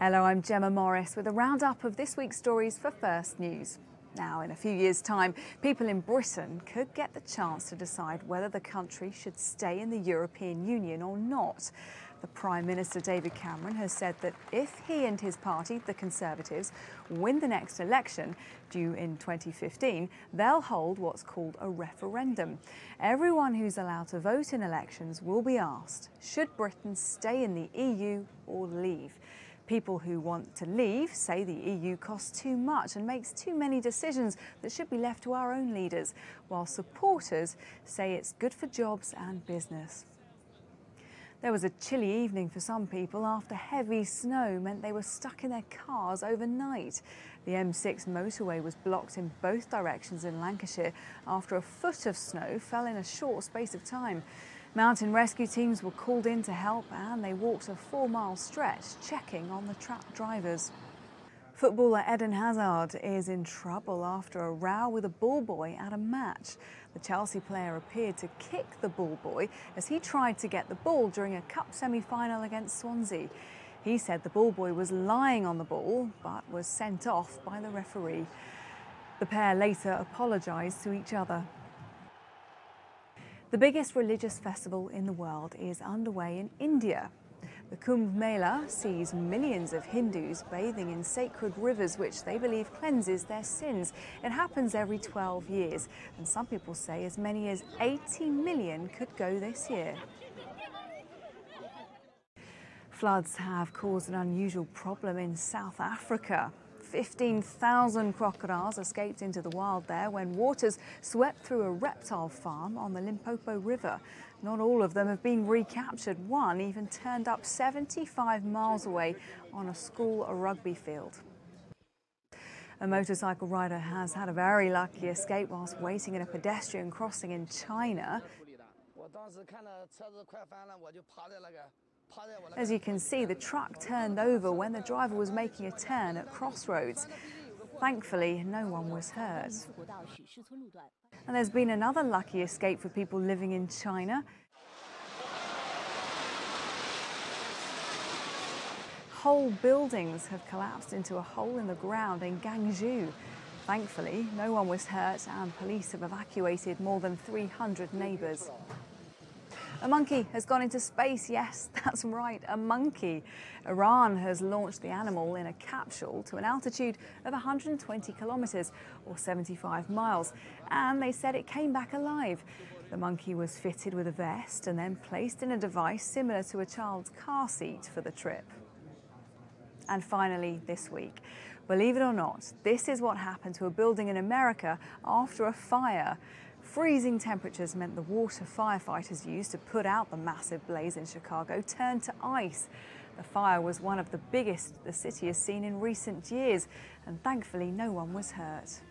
Hello, I'm Gemma Morris with a roundup of this week's stories for First News. Now, in a few years' time, people in Britain could get the chance to decide whether the country should stay in the European Union or not. The Prime Minister David Cameron has said that if he and his party, the Conservatives, win the next election, due in 2015, they'll hold what's called a referendum. Everyone who's allowed to vote in elections will be asked, should Britain stay in the EU or leave? People who want to leave say the EU costs too much and makes too many decisions that should be left to our own leaders, while supporters say it's good for jobs and business. There was a chilly evening for some people after heavy snow meant they were stuck in their cars overnight. The M6 motorway was blocked in both directions in Lancashire after a foot of snow fell in a short space of time. Mountain rescue teams were called in to help and they walked a 4-mile stretch checking on the trapped drivers. Footballer Eden Hazard is in trouble after a row with a ball boy at a match. The Chelsea player appeared to kick the ball boy as he tried to get the ball during a cup semi-final against Swansea. He said the ball boy was lying on the ball but was sent off by the referee. The pair later apologised to each other. The biggest religious festival in the world is underway in India. The Kumbh Mela sees millions of Hindus bathing in sacred rivers which they believe cleanses their sins. It happens every 12 years, and some people say as many as 80 million could go this year. Floods have caused an unusual problem in South Africa. 15,000 crocodiles escaped into the wild there when waters swept through a reptile farm on the Limpopo River. Not all of them have been recaptured. One even turned up 75 miles away on a school rugby field. A motorcycle rider has had a very lucky escape whilst waiting in a pedestrian crossing in China. As you can see, the truck turned over when the driver was making a turn at crossroads. Thankfully, no one was hurt. And there's been another lucky escape for people living in China. Whole buildings have collapsed into a hole in the ground in Guangzhou. Thankfully, no one was hurt and police have evacuated more than 300 neighbours. A monkey has gone into space. Yes, that's right, a monkey. Iran has launched the animal in a capsule to an altitude of 120 kilometres or 75 miles, and they said it came back alive. The monkey was fitted with a vest and then placed in a device similar to a child's car seat for the trip. And finally, this week, believe it or not, this is what happened to a building in America after a fire. Freezing temperatures meant the water firefighters used to put out the massive blaze in Chicago turned to ice. The fire was one of the biggest the city has seen in recent years, and thankfully no one was hurt.